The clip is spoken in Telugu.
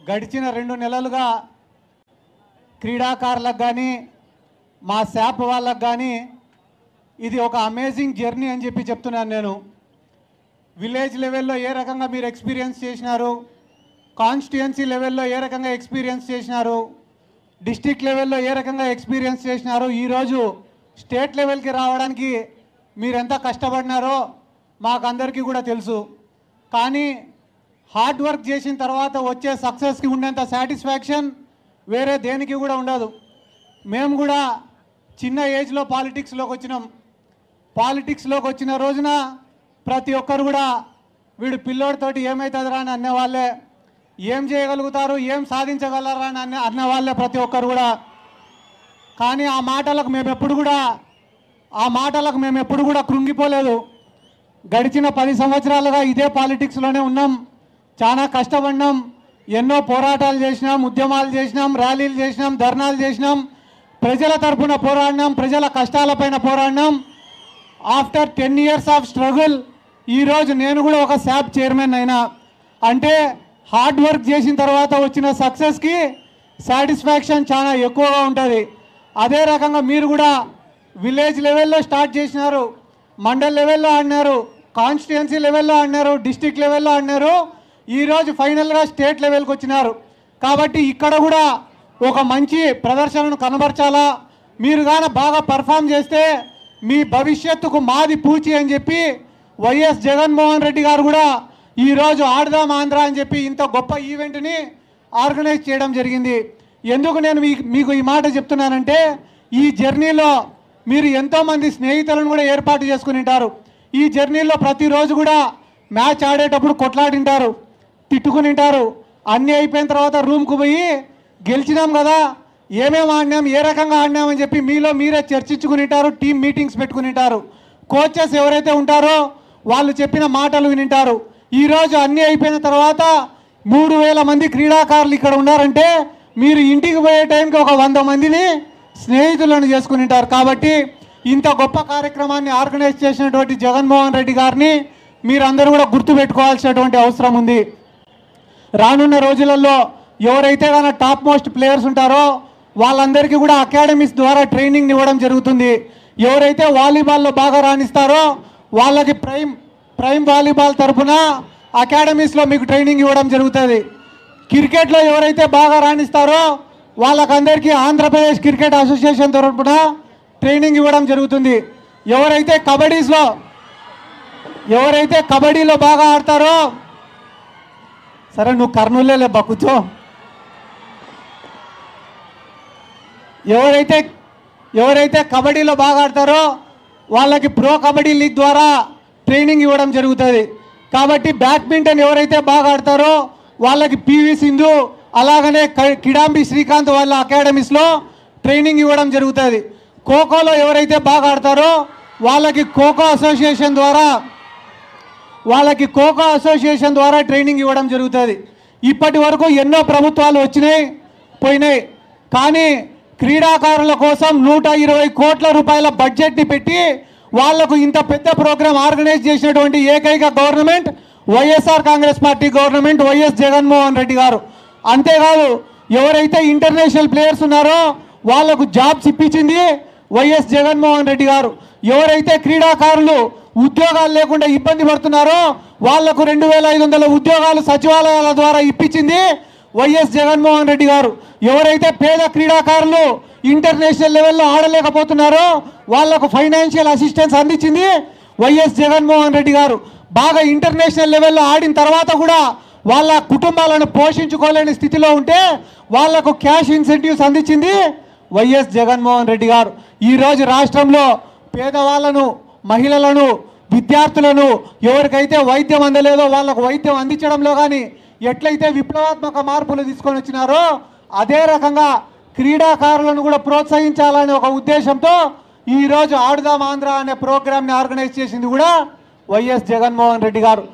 గడిచిన 2 నెలలుగా క్రీడాకారులకు కానీ మా శాప్ వాళ్ళకు కానీ ఇది ఒక అమేజింగ్ జర్నీ అని చెప్పి చెప్తున్నాను నేను. విలేజ్ లెవెల్లో ఏ రకంగా మీరు ఎక్స్పీరియన్స్ చేసినారు, కాన్స్టిట్యుయెన్సీ లెవెల్లో ఏ రకంగా ఎక్స్పీరియన్స్ చేసినారు, డిస్ట్రిక్ట్ లెవెల్లో ఏ రకంగా ఎక్స్పీరియన్స్ చేసినారు, ఈరోజు స్టేట్ లెవెల్కి రావడానికి మీరు ఎంత కష్టపడినారో మాకందరికీ కూడా తెలుసు. కానీ హార్డ్ వర్క్ చేసిన తర్వాత వచ్చే సక్సెస్కి ఉండేంత సాటిస్ఫాక్షన్ వేరే దేనికి కూడా ఉండదు. మేము కూడా చిన్న ఏజ్లో పాలిటిక్స్లోకి వచ్చినాం. పాలిటిక్స్లోకి వచ్చిన రోజున ప్రతి ఒక్కరు కూడా వీడు పిల్లోడితోటి ఏమవుతుందిరా అని అన్నవాళ్ళే, ఏం చేయగలుగుతారు, ఏం సాధించగలరా అని అన్నవాళ్ళే ప్రతి ఒక్కరు కూడా. కానీ ఆ మాటలకు మేము ఎప్పుడు కూడా కృంగిపోలేదు. గడిచిన 10 సంవత్సరాలుగా ఇదే పాలిటిక్స్లోనే ఉన్నాం. చాలా కష్టపడినాం, ఎన్నో పోరాటాలు చేసినాం, ఉద్యమాలు చేసినాం, ర్యాలీలు చేసినాం, ధర్నాలు చేసినాం, ప్రజల తరపున పోరాడినాం, ప్రజల కష్టాలపైన పోరాడినాం. ఆఫ్టర్ 10 years ఆఫ్ స్ట్రగుల్ ఈరోజు నేను కూడా ఒక శాప్ చైర్మన్ అయినా. అంటే హార్డ్ వర్క్ చేసిన తర్వాత వచ్చిన సక్సెస్కి సాటిస్ఫాక్షన్ చాలా ఎక్కువగా ఉంటుంది. అదే రకంగా మీరు కూడా విలేజ్ లెవెల్లో స్టార్ట్ చేసినారు, మండల్ లెవెల్లో ఆడినారు, కాన్స్టిట్యుయెన్సీ లెవెల్లో ఆడినారు, డిస్ట్రిక్ట్ లెవెల్లో ఆడినారు, ఈరోజు ఫైనల్గా స్టేట్ లెవెల్కి వచ్చినారు. కాబట్టి ఇక్కడ కూడా ఒక మంచి ప్రదర్శనను కనబరచాలా. మీరు కానీ బాగా పర్ఫామ్ చేస్తే మీ భవిష్యత్తుకు మాది పూచి అని చెప్పి వైఎస్ జగన్మోహన్ రెడ్డి గారు కూడా ఈరోజు ఆడదాం ఆంధ్ర అని చెప్పి ఇంత గొప్ప ఈవెంట్ని ఆర్గనైజ్ చేయడం జరిగింది. ఎందుకు నేను మీకు ఈ మాట చెప్తున్నానంటే, ఈ జర్నీలో మీరు ఎంతోమంది స్నేహితులను కూడా ఏర్పాటు చేసుకుని ఉంటారు. ఈ జర్నీలో ప్రతిరోజు కూడా మ్యాచ్ ఆడేటప్పుడు కొట్లాడింటారు, తిట్టుకుని ఉంటారు. అన్నీ అయిపోయిన తర్వాత రూమ్కు పోయి గెలిచినాం కదా, ఏమేమి ఆడినాం, ఏ రకంగా ఆడినామని చెప్పి మీలో మీరే చర్చించుకుని ఉంటారు, టీమ్ మీటింగ్స్ పెట్టుకుని ఉంటారు. కోచెస్ ఎవరైతే ఉంటారో వాళ్ళు చెప్పిన మాటలు వినింటారు. ఈరోజు అన్నీ అయిపోయిన తర్వాత 3000 మంది క్రీడాకారులు ఇక్కడ ఉన్నారంటే మీరు ఇంటికి పోయే టైంకి ఒక 100 మందిని స్నేహితులను చేసుకుని ఉంటారు. కాబట్టి ఇంత గొప్ప కార్యక్రమాన్ని ఆర్గనైజ్ చేసినటువంటి జగన్మోహన్ రెడ్డి గారిని మీరందరూ కూడా గుర్తుపెట్టుకోవాల్సినటువంటి అవసరం ఉంది. రానున్న రోజులలో ఎవరైతే కానీ టాప్ మోస్ట్ ప్లేయర్స్ ఉంటారో వాళ్ళందరికీ కూడా అకాడమీస్ ద్వారా ట్రైనింగ్ ఇవ్వడం జరుగుతుంది. ఎవరైతే వాలీబాల్లో బాగా రాణిస్తారో వాళ్ళకి ప్రైమ్ వాలీబాల్ తరఫున అకాడమీస్లో మీకు ట్రైనింగ్ ఇవ్వడం జరుగుతుంది. క్రికెట్లో ఎవరైతే బాగా రాణిస్తారో వాళ్ళకందరికీ ఆంధ్రప్రదేశ్ క్రికెట్ అసోసియేషన్ తరఫున ట్రైనింగ్ ఇవ్వడం జరుగుతుంది. ఎవరైతే కబడ్డీలో బాగా ఆడతారో, సరే నువ్వు కర్నూలులే బక్కుతో, ఎవరైతే కబడ్డీలో బాగా ఆడతారో వాళ్ళకి ప్రో కబడ్డీ లీగ్ ద్వారా ట్రైనింగ్ ఇవ్వడం జరుగుతుంది. కాబట్టి బ్యాడ్మింటన్ ఎవరైతే బాగా ఆడతారో వాళ్ళకి పివి సింధు అలాగనే కిడాంబి శ్రీకాంత్ వాళ్ళ అకాడమీస్లో ట్రైనింగ్ ఇవ్వడం జరుగుతుంది. ఖోఖోలో ఎవరైతే బాగా ఆడతారో వాళ్ళకి ఖోఖో అసోసియేషన్ ద్వారా ట్రైనింగ్ ఇవ్వడం జరుగుతుంది. ఇప్పటి వరకు ఎన్నో ప్రభుత్వాలు పోయినాయి. కానీ క్రీడాకారుల కోసం 120 కోట్ల రూపాయల బడ్జెట్ని పెట్టి వాళ్లకు ఇంత పెద్ద ప్రోగ్రాం ఆర్గనైజ్ చేసినటువంటి ఏకైక government YSR Congress party government, YS Jaganmohan Reddy గారు. అంతేకాదు ఎవరైతే ఇంటర్నేషనల్ ప్లేయర్స్ ఉన్నారో వాళ్లకు జాబ్స్ ఇప్పించింది వైఎస్ జగన్మోహన్ రెడ్డి గారు. ఎవరైతే క్రీడాకారులు ఉద్యోగాలు లేకుండా ఇబ్బంది పడుతున్నారో వాళ్లకు 2500 ఉద్యోగాలు సచివాలయాల ద్వారా ఇప్పించింది వైఎస్ జగన్మోహన్ రెడ్డి గారు. ఎవరైతే పేద క్రీడాకారులు ఇంటర్నేషనల్ లెవెల్లో ఆడలేకపోతున్నారో వాళ్లకు ఫైనాన్షియల్ అసిస్టెన్స్ అందించింది వైఎస్ జగన్మోహన్ రెడ్డి గారు. బాగా ఇంటర్నేషనల్ లెవెల్లో ఆడిన తర్వాత కూడా వాళ్ళ కుటుంబాలను పోషించుకోలేని స్థితిలో ఉంటే వాళ్లకు క్యాష్ ఇన్సెంటివ్స్ అందించింది వైఎస్ జగన్మోహన్ రెడ్డి గారు. ఈరోజు రాష్ట్రంలో పేదవాళ్లను, మహిళలను, విద్యార్థులను ఎవరికైతే వైద్యం అందలేదో వాళ్ళకు వైద్యం అందించడంలో కానీ ఎట్లయితే విప్లవాత్మక మార్పులు తీసుకొని వచ్చినారో అదే రకంగా క్రీడాకారులను కూడా ప్రోత్సహించాలనే ఒక ఉద్దేశంతో ఈరోజు ఆడుదాం ఆంధ్ర అనే ప్రోగ్రామ్ని ఆర్గనైజ్ చేసింది కూడా వైఎస్ జగన్మోహన్ రెడ్డి గారు.